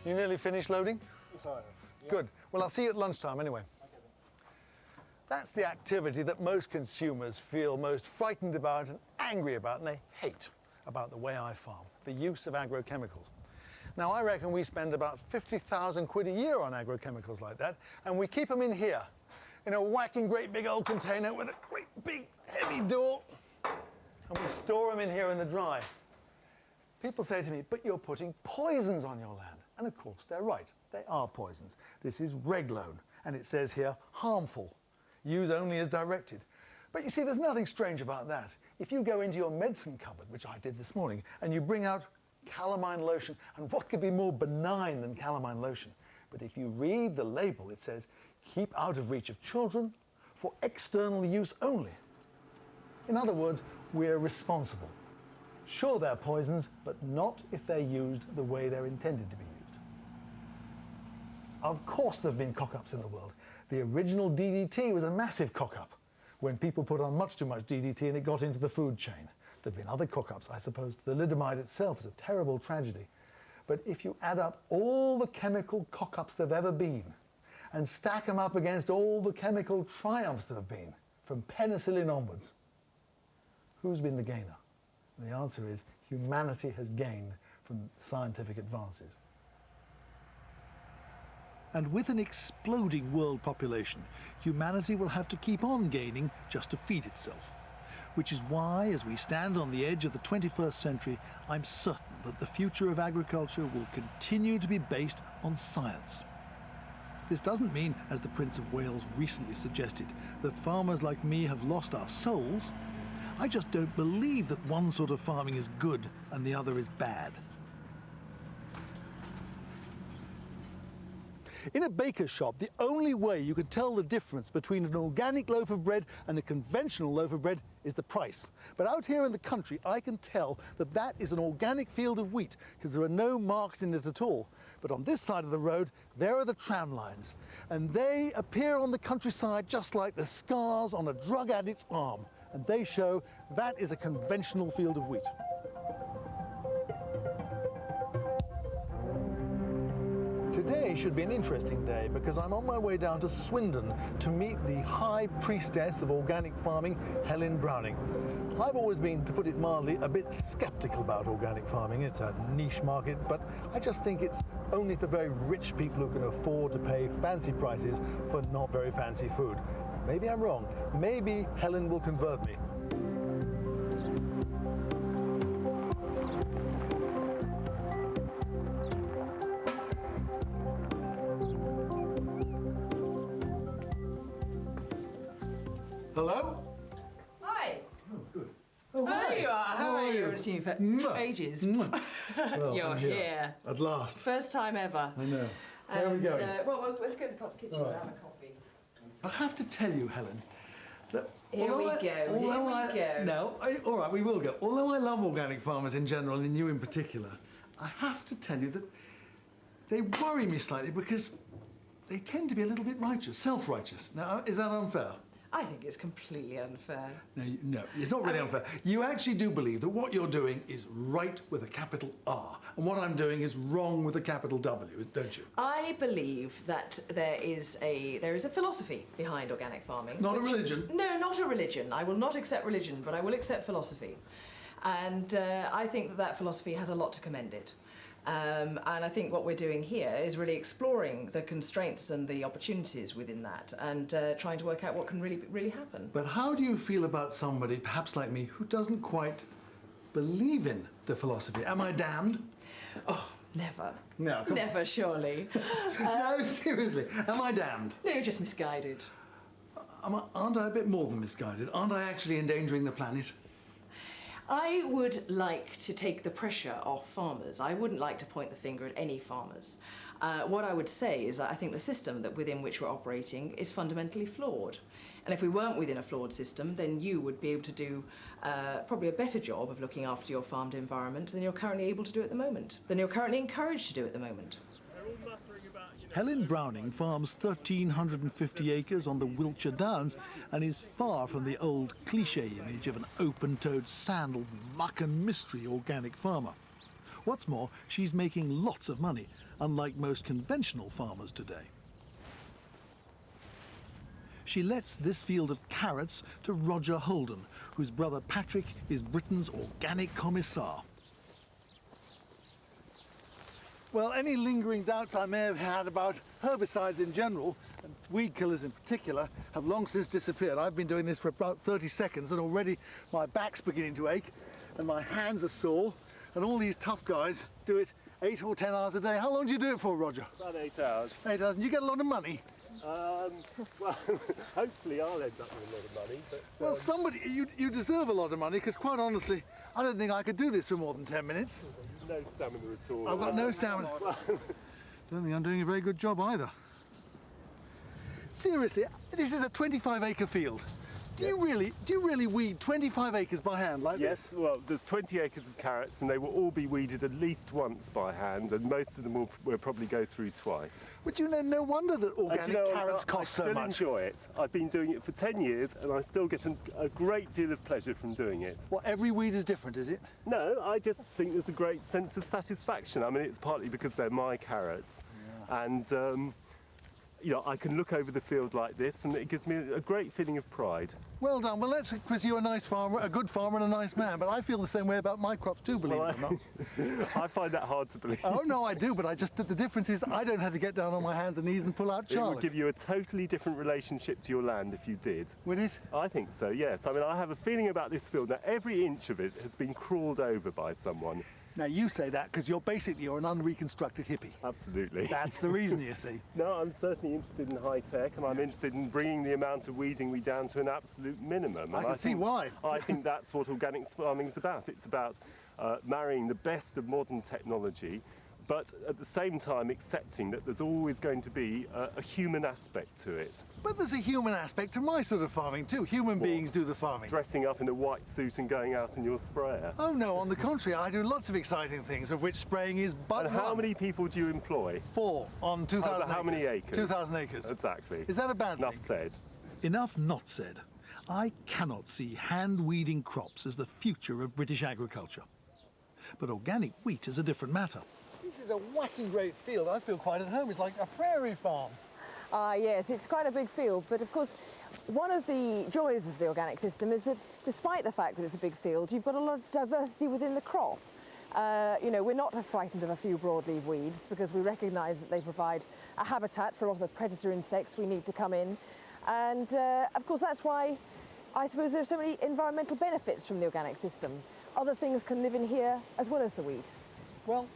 You nearly finished loading? Sorry. Yeah. Good. Well, I'll see you at lunchtime anyway. Okay, then. That's the activity that most consumers feel most frightened about and angry about, and they hate about the way I farm, the use of agrochemicals. Now, I reckon we spend about 50,000 quid a year on agrochemicals like that, and we keep them in here, in a whacking great big old container with a great big heavy door, and we store them in here in the dry. People say to me, but you're putting poisons on your land. And of course, they're right. They are poisons. This is Reglone, and it says here, harmful. Use only as directed. But you see, there's nothing strange about that. If you go into your medicine cupboard, which I did this morning, and you bring out calamine lotion, and what could be more benign than calamine lotion? But if you read the label, it says, keep out of reach of children for external use only. In other words, we're responsible. Sure, they're poisons, but not if they're used the way they're intended to be used. Of course there have been cock-ups in the world. The original DDT was a massive cock-up when people put on much too much DDT and it got into the food chain. There have been other cock-ups, I suppose. Thalidomide itself is a terrible tragedy. But if you add up all the chemical cock-ups there have ever been and stack them up against all the chemical triumphs that have been, from penicillin onwards, who's been the gainer? And the answer is humanity has gained from scientific advances. And with an exploding world population, humanity will have to keep on gaining just to feed itself. Which is why, as we stand on the edge of the 21st century, I'm certain that the future of agriculture will continue to be based on science. This doesn't mean, as the Prince of Wales recently suggested, that farmers like me have lost our souls. I just don't believe that one sort of farming is good and the other is bad. In a baker's shop, the only way you can tell the difference between an organic loaf of bread and a conventional loaf of bread is the price. But out here in the country, I can tell that that is an organic field of wheat because there are no marks in it at all. But on this side of the road, there are the tram lines, and they appear on the countryside just like the scars on a drug addict's arm. And they show that is a conventional field of wheat. Today should be an interesting day because I'm on my way down to Swindon to meet the high priestess of organic farming, Helen Browning. I've always been, to put it mildly, a bit skeptical about organic farming. It's a niche market, but I just think it's only for very rich people who can afford to pay fancy prices for not very fancy food. Maybe I'm wrong. Maybe Helen will convert me. Hello? Hi. Oh, good. Oh, There hi. you are. How are you? I haven't seen you for Mwah. ages. Mwah. Well, You're I'm here. At last. First time ever. I know. Where are we going? Well, let's go to the kitchen All and right. have a coffee. I have to tell you, Helen, that Here we go. No, all right, we will go. Although I love organic farmers in general, and you in particular, I have to tell you that they worry me slightly because they tend to be a little bit righteous, self-righteous. Now, is that unfair? I think it's completely unfair. No, it's not really unfair. You actually do believe that what you're doing is right with a capital R, and what I'm doing is wrong with a capital W, don't you? I believe that there is a philosophy behind organic farming. Not a religion? No, not a religion. I will not accept religion, but I will accept philosophy. And I think that philosophy has a lot to commend it. And I think what we're doing here is really exploring the constraints and the opportunities within that and trying to work out what can really happen. But how do you feel about somebody, perhaps like me, who doesn't quite believe in the philosophy? Am I damned? Oh, never. No, come on. Never, surely. No, seriously, am I damned? No, you're just misguided. Aren't I a bit more than misguided? Aren't I actually endangering the planet? I would like to take the pressure off farmers. I wouldn't like to point the finger at any farmers. What I would say is that I think the system within which we're operating is fundamentally flawed. And if we weren't within a flawed system, then you would be able to do probably a better job of looking after your farmed environment than you're currently able to do at the moment, than you're currently encouraged to do at the moment. Helen Browning farms 1,350 acres on the Wiltshire Downs and is far from the old cliché image of an open-toed, sandaled, muck and mystery organic farmer. What's more, she's making lots of money, unlike most conventional farmers today. She lets this field of carrots to Roger Holden, whose brother Patrick is Britain's organic commissar. Well, any lingering doubts I may have had about herbicides in general, and weed killers in particular, have long since disappeared. I've been doing this for about 30 seconds and already my back's beginning to ache and my hands are sore, and all these tough guys do it 8 or 10 hours a day. How long do you do it for, Roger? About 8 hours. 8 hours. And you get a lot of money? Well, hopefully I'll end up with a lot of money. But, Well, somebody, you deserve a lot of money, because quite honestly, I don't think I could do this for more than 10 minutes. no stamina at all. I've got no stamina. Don't think I'm doing a very good job either. Seriously, this is a 25-acre field. Do you really weed 25 acres by hand like Yes, this? well, there's 20 acres of carrots and they will all be weeded at least once by hand, and most of them will probably go through twice. But you know, no wonder that And organic you know, carrots cost so I still much. enjoy it. I've been doing it for 10 years and I still get a great deal of pleasure from doing it. Well, every weed is different, is it? No, I just think there's a great sense of satisfaction. I mean, it's partly because they're my carrots. Yeah. And you know, I can look over the field like this and it gives me a great feeling of pride. Well done. Well, that's because you're a nice farmer, a good farmer and a nice man, but I feel the same way about my crops too, believe it or not. I find that hard to believe. Oh, no, I do, but the difference is I don't have to get down on my hands and knees and pull out It would Charlotte. give you a totally different relationship to your land if you did. Would it? I think so, yes. I mean, I have a feeling about this field that every inch of it has been crawled over by someone. Now, you say that because you're an unreconstructed hippie. Absolutely. That's the reason, you see. No, I'm certainly interested in high tech, and I'm interested in bringing the amount of weeding we down to an absolute minimum. I And can see think- why. I think that's what organic farming is about. It's about marrying the best of modern technology, but at the same time accepting that there's always going to be a human aspect to it. But there's a human aspect to my sort of farming too. Human beings do the farming. Dressing up in a white suit and going out in your sprayer. Oh no, on the contrary, I do lots of exciting things, of which spraying is but And how one. many people do you employ? 4 on 2,000 Over how many acres? 2,000 acres. Exactly. Is that a bad Enough thing? said. Enough not said. I cannot see hand-weeding crops as the future of British agriculture. But organic wheat is a different matter. This is a wacky great field. I feel quite at home. It's like a prairie farm. Yes, it's quite a big field, but of course one of the joys of the organic system is that despite the fact that it's a big field, you've got a lot of diversity within the crop. You know, we're not frightened of a few broadleaf weeds because we recognise that they provide a habitat for a lot of the predator insects we need to come in. And of course that's why I suppose there's so many environmental benefits from the organic system. Other things can live in here as well as the wheat. Well,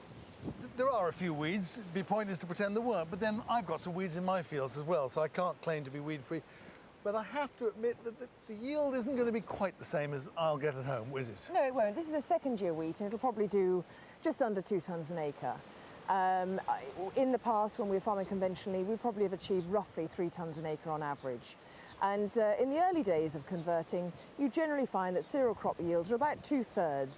there are a few weeds. It'd be pointless to pretend there weren't, but then I've got some weeds in my fields as well, so I can't claim to be weed-free. But I have to admit that the yield isn't going to be quite the same as I'll get at home, is it? No, it won't. This is a second-year wheat, and it'll probably do just under 2 tonnes an acre. In the past, when we were farming conventionally, we probably have achieved roughly 3 tonnes an acre on average. And in the early days of converting, you generally find that cereal crop yields are about 2/3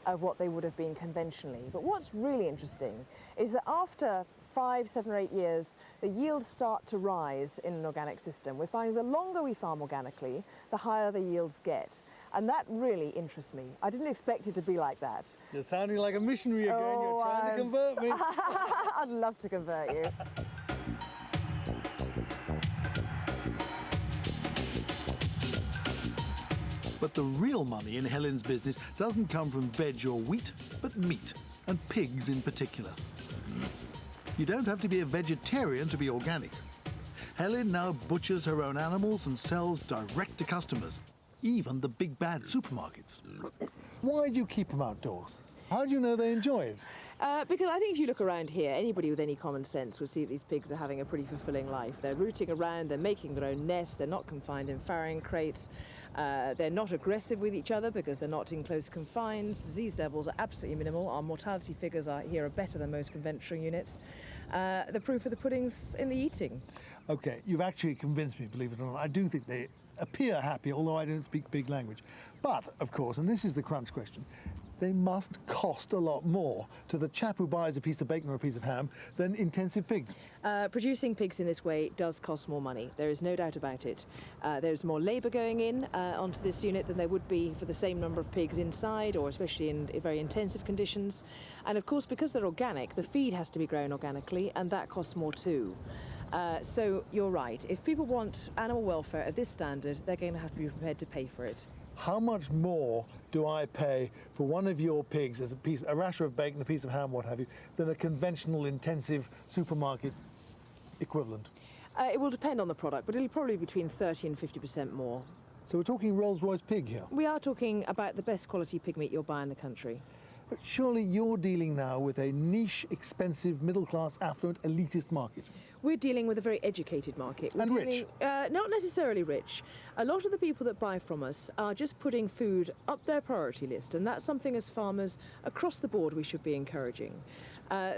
of what they would have been conventionally. But what's really interesting is that after 5, 7 or 8 years, the yields start to rise in an organic system. We're finding the longer we farm organically, the higher the yields get. And that really interests me. I didn't expect it to be like that. You're sounding like a missionary again. You're trying to convert me. I'd love to convert you. But the real money in Helen's business doesn't come from veg or wheat, but meat, and pigs in particular. You don't have to be a vegetarian to be organic. Helen now butchers her own animals and sells direct to customers, even the big bad supermarkets. Why do you keep them outdoors? How do you know they enjoy it? Because I think if you look around here, anybody with any common sense would see that these pigs are having a pretty fulfilling life. They're rooting around, they're making their own nests, they're not confined in farrowing crates, they're not aggressive with each other because they're not in close confines. Disease levels are absolutely minimal. Our mortality figures here are better than most conventional units. The proof of the pudding's in the eating. Okay, you've actually convinced me, believe it or not. I do think they appear happy, although I don't speak pig language. But, of course, and this is the crunch question, they must cost a lot more to the chap who buys a piece of bacon or a piece of ham than intensive pigs. Producing pigs in this way does cost more money. There is no doubt about it. There's more labour going in onto this unit than there would be for the same number of pigs inside, or especially in very intensive conditions. And of course, because they're organic, the feed has to be grown organically, and that costs more too. So you're right. If people want animal welfare at this standard, they're going to have to be prepared to pay for it. How much more do I pay for one of your pigs as a rasher of bacon, a piece of ham, what have you, than a conventional intensive supermarket equivalent? It will depend on the product, but it'll probably be between 30 and 50% more. So we're talking Rolls-Royce pig here. We are talking about the best quality pig meat you'll buy in the country. But surely you're dealing now with a niche, expensive, middle-class, affluent, elitist market. We're dealing with a very educated market. And rich? Not necessarily rich. A lot of the people that buy from us are just putting food up their priority list, and that's something as farmers across the board we should be encouraging.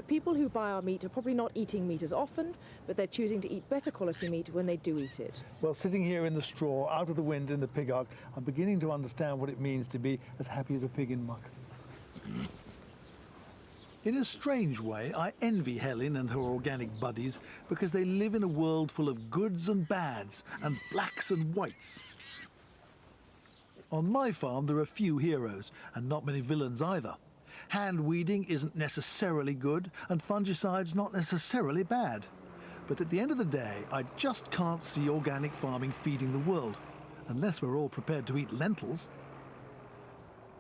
People who buy our meat are probably not eating meat as often, but they're choosing to eat better quality meat when they do eat it. Well, sitting here in the straw, out of the wind in the pig ark, I'm beginning to understand what it means to be as happy as a pig in muck. In a strange way, I envy Helen and her organic buddies because they live in a world full of goods and bads and blacks and whites. On my farm, there are few heroes and not many villains either. Hand weeding isn't necessarily good and fungicides not necessarily bad. But at the end of the day, I just can't see organic farming feeding the world, unless we're all prepared to eat lentils.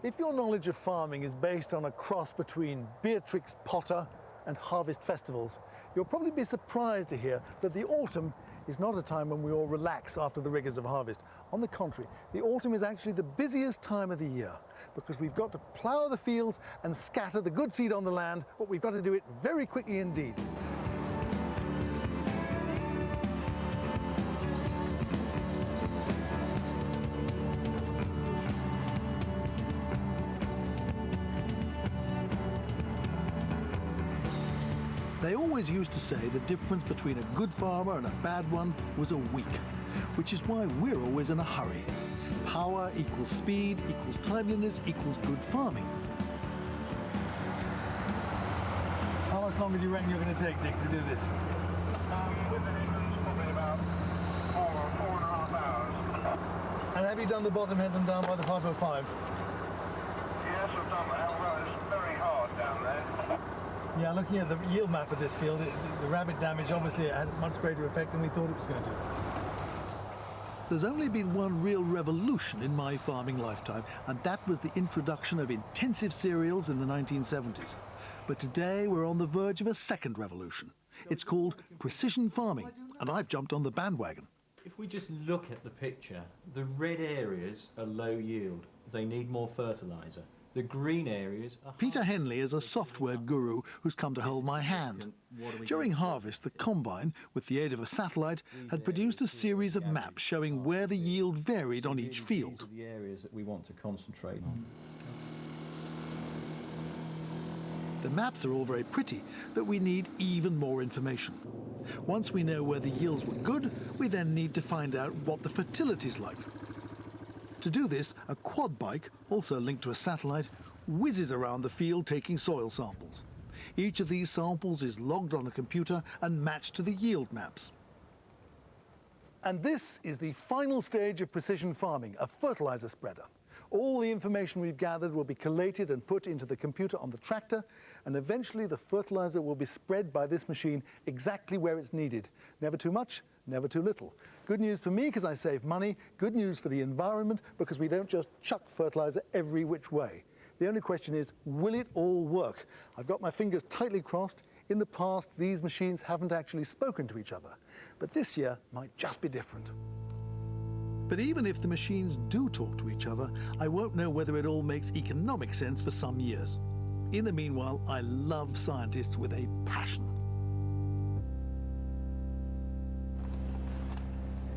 If your knowledge of farming is based on a cross between Beatrix Potter and harvest festivals, you'll probably be surprised to hear that the autumn is not a time when we all relax after the rigors of harvest. On the contrary, the autumn is actually the busiest time of the year because we've got to plough the fields and scatter the good seed on the land, but we've got to do it very quickly indeed. They always used to say the difference between a good farmer and a bad one was a week, which is why we're always in a hurry. Power equals speed equals timeliness equals good farming. How much longer do you reckon you're going to take, Dick, to do this? With the engines, probably about 4.5 hours. And have you done the bottom head and down by the 505? Yes, I've done that, although it's very hard down there. Yeah, looking at the yield map of this field, the rabbit damage obviously had a much greater effect than we thought it was going to. There's only been one real revolution in my farming lifetime, and that was the introduction of intensive cereals in the 1970s. But today we're on the verge of a second revolution. It's called precision farming, and I've jumped on the bandwagon. If we just look at the picture, the red areas are low yield. They need more fertiliser. The green areas are... Peter Henley is a software guru who's come to hold my hand. During harvest, the combine, with the aid of a satellite, had produced a series of maps showing where the yield varied on each field. These are the areas that we want to concentrate on. The maps are all very pretty, but we need even more information. Once we know where the yields were good, we then need to find out what the fertility's like. To do this, a quad bike, also linked to a satellite, whizzes around the field taking soil samples. Each of these samples is logged on a computer and matched to the yield maps. And this is the final stage of precision farming, a fertilizer spreader. All the information we've gathered will be collated and put into the computer on the tractor, and eventually the fertilizer will be spread by this machine exactly where it's needed. Never too much, never too little. Good news for me because I save money, good news for the environment because we don't just chuck fertilizer every which way. The only question is, will it all work? I've got my fingers tightly crossed. In the past, these machines haven't actually spoken to each other, but this year might just be different. But even if the machines do talk to each other, I won't know whether it all makes economic sense for some years. In the meanwhile, I love scientists with a passion.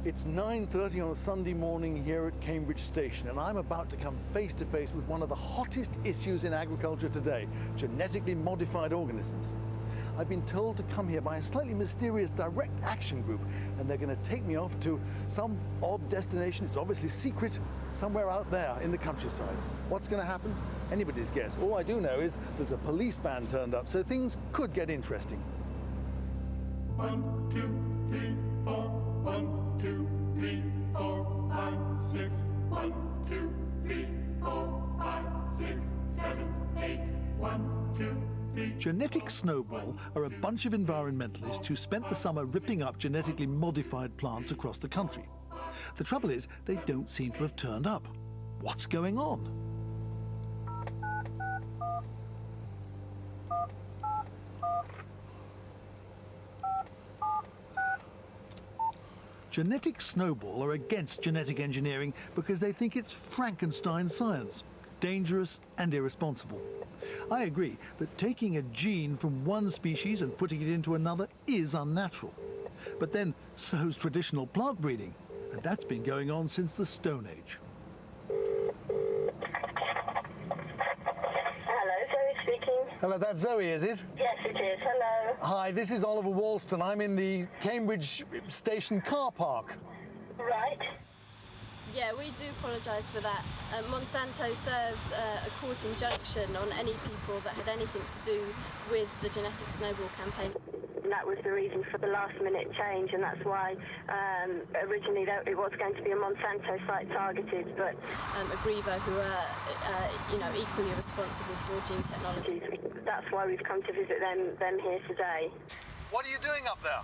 It's 9:30 on a Sunday morning here at Cambridge Station, and I'm about to come face to face with one of the hottest issues in agriculture today, genetically modified organisms. I've been told to come here by a slightly mysterious direct action group, and they're going to take me off to some odd destination. It's obviously secret, somewhere out there in the countryside. What's going to happen? Anybody's guess. All I do know is there's a police van turned up, so things could get interesting. 1, 2, 3, 4. 1, 2, 3, 4, 5, 6. 1, 2, 3, 4, 5, 6, 7, 8. 1, 2, Genetic Snowball are a bunch of environmentalists who spent the summer ripping up genetically modified plants across the country. The trouble is, they don't seem to have turned up. What's going on? Genetic Snowball are against genetic engineering because they think it's Frankenstein science, dangerous and irresponsible. I agree that taking a gene from one species and putting it into another is unnatural. But then so's traditional plant breeding, and that's been going on since the Stone Age. Hello, Zoe speaking. Hello, that's Zoe, is it? Yes, it is. Hello. Hi, this is Oliver Walston. I'm in the Cambridge Station car park. Right. Yeah, we do apologise for that. Monsanto served a court injunction on any people that had anything to do with the Genetic Snowball campaign. And that was the reason for the last-minute change, and that's why originally it was going to be a Monsanto site targeted, but Agrivo, who are equally responsible for gene technology. That's why we've come to visit them here today. What are you doing up there?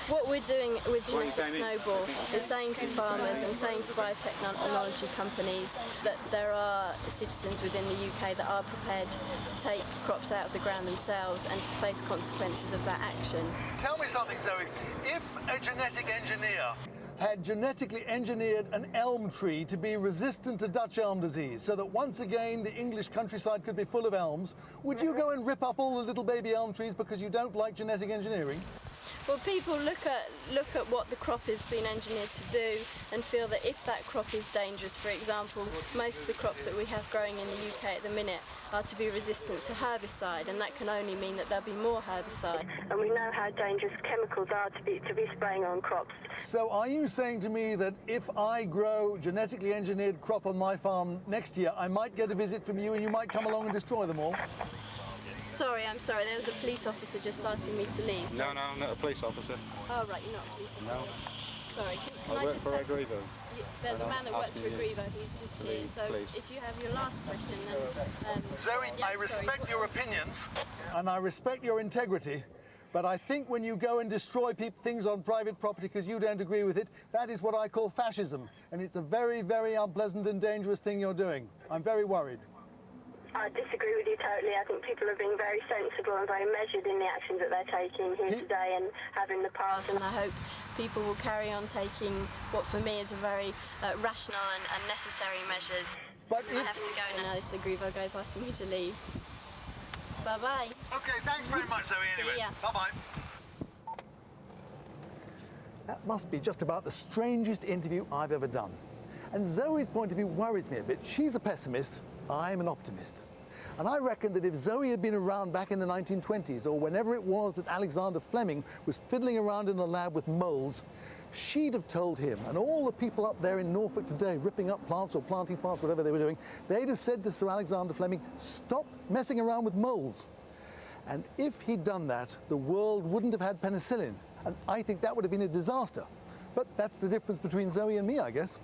What we're doing with Genetic Snowball is saying to farmers and saying to biotechnology companies that there are citizens within the UK that are prepared to take crops out of the ground themselves and to face consequences of that action. Tell me something, Zoe. If a genetic engineer had genetically engineered an elm tree to be resistant to Dutch elm disease so that once again the English countryside could be full of elms, would you go and rip up all the little baby elm trees because you don't like genetic engineering? Well, people look at what the crop has been engineered to do and feel that if that crop is dangerous, for example, most of the crops that we have growing in the UK at the minute are to be resistant to herbicide, and that can only mean that there'll be more herbicide. And we know how dangerous chemicals are to be spraying on crops. So are you saying to me that if I grow genetically engineered crop on my farm next year, I might get a visit from you and you might come along and destroy them all? I'm sorry, there was a police officer just asking me to leave. So... No, I'm not a police officer. Oh, right, you're not a police officer. No. Sorry, can I work for Agrivo. There's a man that works for Agrivo, he's just here, so if you have your last question, then... Zoe, I respect your opinions and I respect your integrity, but I think when you go and destroy things on private property because you don't agree with it, that is what I call fascism, and it's a very, very unpleasant and dangerous thing you're doing. I'm very worried. I disagree with you totally. I think people are being very sensible and very measured in the actions that they're taking here today and have in the past. And I hope people will carry on taking what for me is a very rational and necessary measures. But I have to go now. This Agrivo guy's asking me to leave. Bye-bye. Okay, thanks very much, Zoe, anyway. See ya. Bye-bye. That must be just about the strangest interview I've ever done. And Zoe's point of view worries me a bit. She's a pessimist, I'm an optimist. And I reckon that if Zoe had been around back in the 1920s, or whenever it was that Alexander Fleming was fiddling around in the lab with moles, she'd have told him, and all the people up there in Norfolk today ripping up plants or planting plants, whatever they were doing, they'd have said to Sir Alexander Fleming, stop messing around with moles. And if he'd done that, the world wouldn't have had penicillin. And I think that would have been a disaster. But that's the difference between Zoe and me, I guess.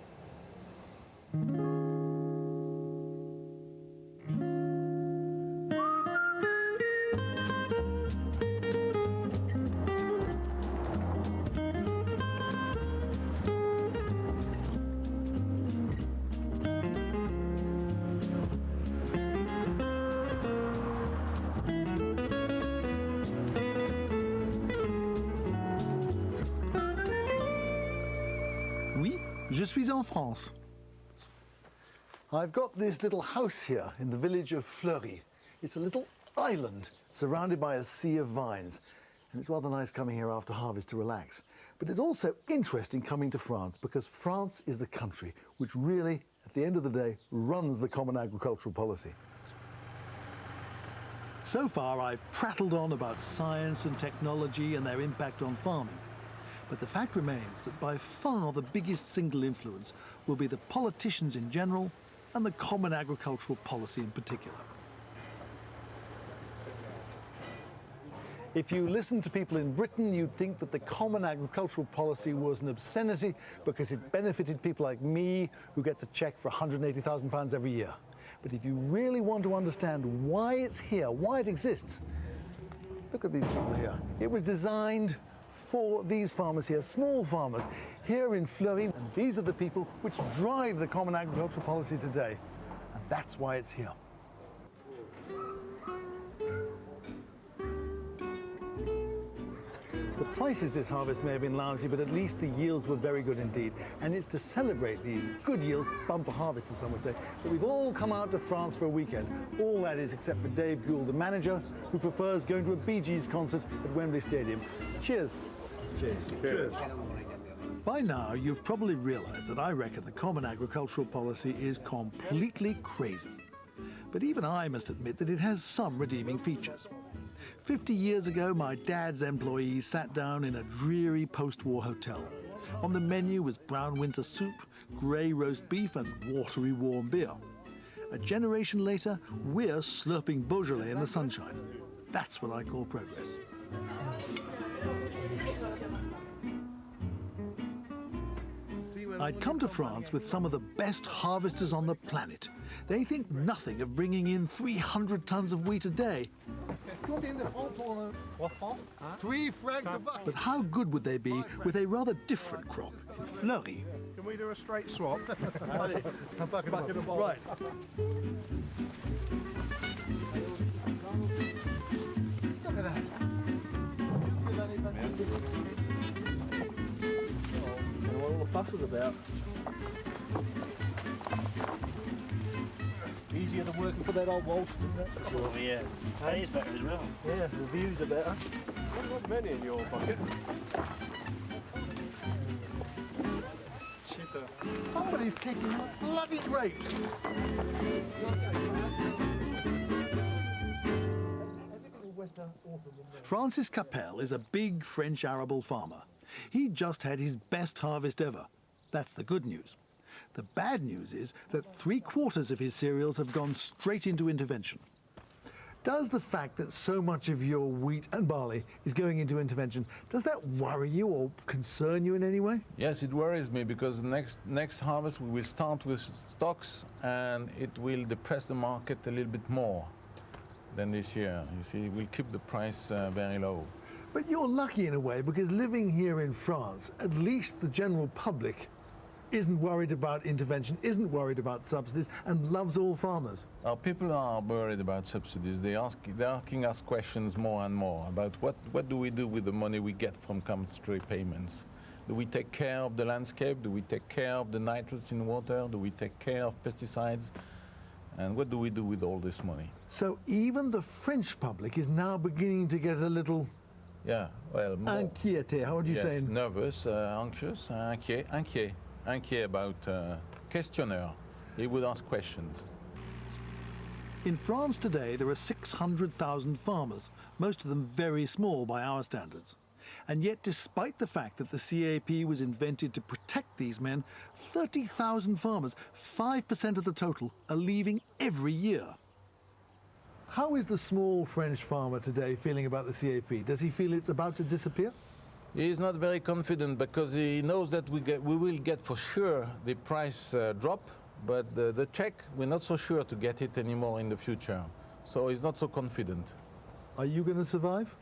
Oui, je suis en France. I've got this little house here in the village of Fleury. It's a little island surrounded by a sea of vines. And it's rather nice coming here after harvest to relax. But it's also interesting coming to France because France is the country which really, at the end of the day, runs the common agricultural policy. So far, I've prattled on about science and technology and their impact on farming. But the fact remains that by far the biggest single influence will be the politicians in general and the common agricultural policy in particular. If you listen to people in Britain, you'd think that the common agricultural policy was an obscenity because it benefited people like me, who gets a cheque for £180,000 every year. But if you really want to understand why it's here, why it exists, Look at these people here. It was designed for these farmers here, small farmers, here in Fleury. And these are the people which drive the Common Agricultural Policy today. And that's why it's here. The prices this harvest may have been lousy, but at least the yields were very good indeed. And it's to celebrate these good yields, bumper harvest as some would say, that we've all come out to France for a weekend. All that is except for Dave Gould, the manager, who prefers going to a Bee Gees concert at Wembley Stadium. Cheers. Cheers. Cheers. By now, you've probably realised that I reckon the Common Agricultural Policy is completely crazy. But even I must admit that it has some redeeming features. 50 years ago, my dad's employees sat down in a dreary post-war hotel. On the menu was brown winter soup, grey roast beef and watery warm beer. A generation later, we're slurping Beaujolais in the sunshine. That's what I call progress. I'd come to France with some of the best harvesters on the planet. They think nothing of bringing in 300 tons of wheat a day. But how good would they be with a rather different crop in Fleury? Can we do a straight swap? Right. Look at that. What all the fuss is about. Easier than working for that old Walsh, isn't it? Oh yeah, pays better as well. Yeah, the views are better. You've got many in your bucket. Cheaper. Somebody's taking bloody grapes. Francis Capel is a big French arable farmer. He just had his best harvest ever. That's the good news. The bad news is that 3/4 of his cereals have gone straight into intervention. Does the fact that so much of your wheat and barley is going into intervention, does that worry you or concern you in any way? Yes, it worries me because next harvest we will start with stocks and it will depress the market a little bit more than this year. You see, we'll keep the price very low. But you're lucky in a way, because living here in France, at least the general public isn't worried about intervention, isn't worried about subsidies, and loves all farmers. Our people are worried about subsidies. They're asking us questions more and more about what do we do with the money we get from compensatory payments? Do we take care of the landscape? Do we take care of the nitrates in water? Do we take care of pesticides? And what do we do with all this money? So even the French public is now beginning to get a little... Yeah, well, more. Inquiété, how would you say? Nervous, anxious, inquiet about questionnaire. He would ask questions. In France today, there are 600,000 farmers, most of them very small by our standards. And yet, despite the fact that the CAP was invented to protect these men, 30,000 farmers, 5% of the total, are leaving every year. How is the small French farmer today feeling about the CAP? Does he feel it's about to disappear? He is not very confident because he knows that we will get for sure the price drop, but the check, we're not so sure to get it anymore in the future. So he's not so confident. Are you going to survive?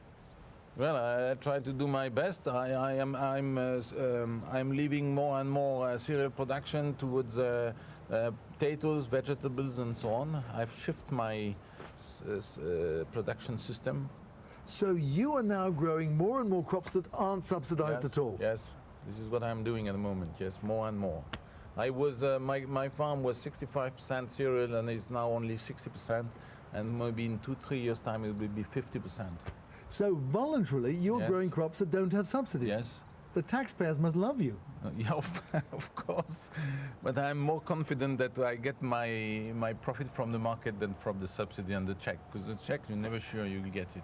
Well, I try to do my best. I'm leaving more and more cereal production towards potatoes, vegetables, and so on. I've shifted my production system. So you are now growing more and more crops that aren't subsidized at all? Yes, this is what I'm doing at the moment, yes, more and more. I was, my farm was 65% cereal and it's now only 60%, and maybe in 2-3 years' time it will be 50%. So voluntarily you're growing crops that don't have subsidies? Yes. The taxpayers must love you. Yeah, of course. But I'm more confident that I get my profit from the market than from the subsidy and the check, because the check, you're never sure you'll get it.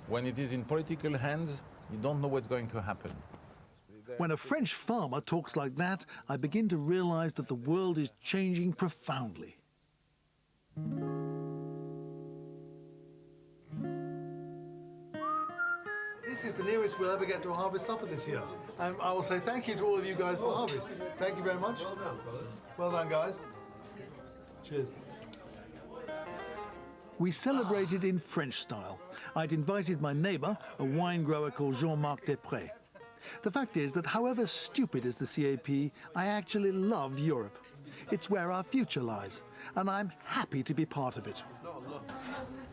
When it is in political hands, you don't know what's going to happen. When a French farmer talks like that, I begin to realize that the world is changing profoundly. This is the nearest we'll ever get to a harvest supper this year. I will say thank you to all of you guys for harvest. Thank you very much. Well done, fellas. Well done, guys. Cheers. We celebrated in French style. I'd invited my neighbour, a wine grower called Jean-Marc Desprez. The fact is that however stupid is the CAP, I actually love Europe. It's where our future lies, and I'm happy to be part of it.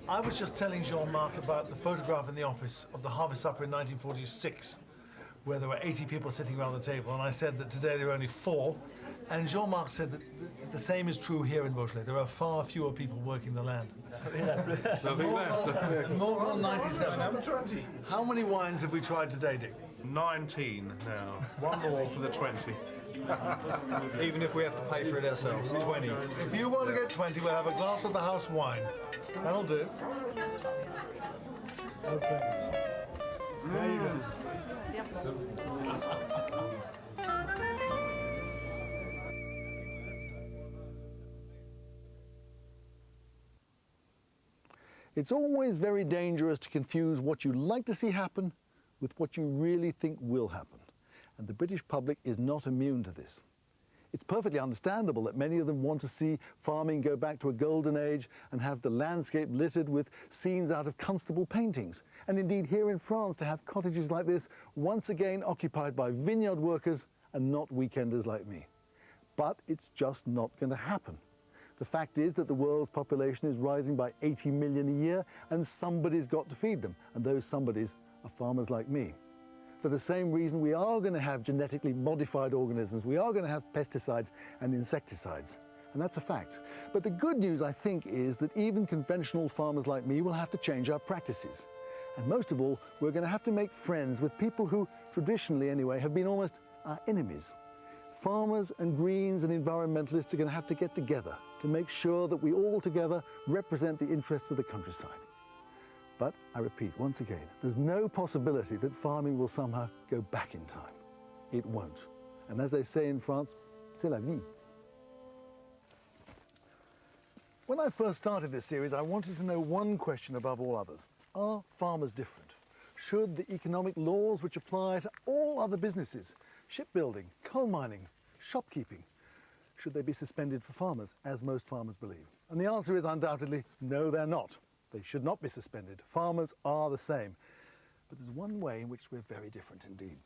I was just telling Jean-Marc about the photograph in the office of the Harvest Supper in 1946, where there were 80 people sitting around the table, and I said that today there are only 4. And Jean-Marc said that the same is true here in Beaujolais. There are far fewer people working the land. More than 97. 20. How many wines have we tried today, Dick? 19 now. One more for the 20. Even if we have to pay for it ourselves. 20. If you want to get 20, we'll have a glass of the house wine. That'll do. Okay. There you go. It's always very dangerous to confuse what you like to see happen with what you really think will happen. And the British public is not immune to this. It's perfectly understandable that many of them want to see farming go back to a golden age and have the landscape littered with scenes out of Constable paintings. And indeed here in France to have cottages like this once again occupied by vineyard workers and not weekenders like me. But it's just not going to happen. The fact is that the world's population is rising by 80 million a year, and somebody's got to feed them, and those somebodies are farmers like me. For the same reason, we are going to have genetically modified organisms, we are going to have pesticides and insecticides, and that's a fact. But the good news, I think, is that even conventional farmers like me will have to change our practices. And most of all, we're going to have to make friends with people who, traditionally anyway, have been almost our enemies. Farmers and Greens and environmentalists are going to have to get together to make sure that we all together represent the interests of the countryside. But I repeat once again, there's no possibility that farming will somehow go back in time. It won't. And as they say in France, c'est la vie. When I first started this series, I wanted to know one question above all others. Are farmers different? Should the economic laws which apply to all other businesses, shipbuilding, coal mining, shopkeeping, should they be suspended for farmers, as most farmers believe? And the answer is undoubtedly, no, they're not. They should not be suspended. Farmers are the same. But there's one way in which we're very different indeed.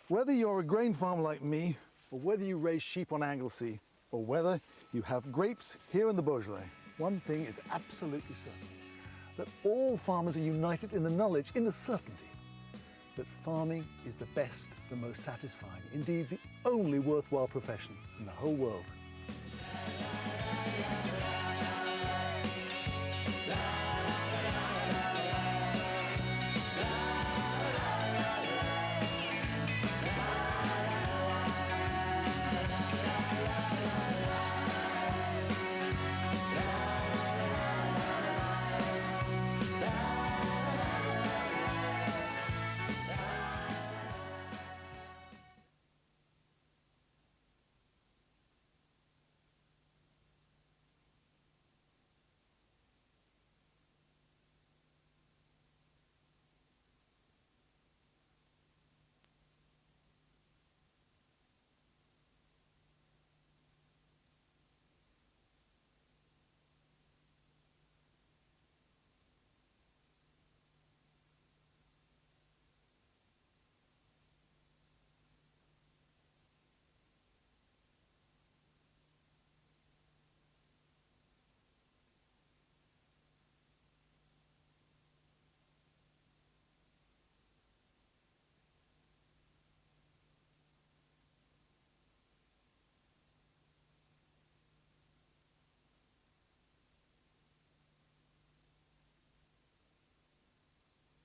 Whether you're a grain farmer like me, or whether you raise sheep on Anglesey, or whether you have grapes here in the Beaujolais, one thing is absolutely certain, that all farmers are united in the knowledge, in the certainty, that farming is the best, the most satisfying, indeed the only worthwhile profession in the whole world.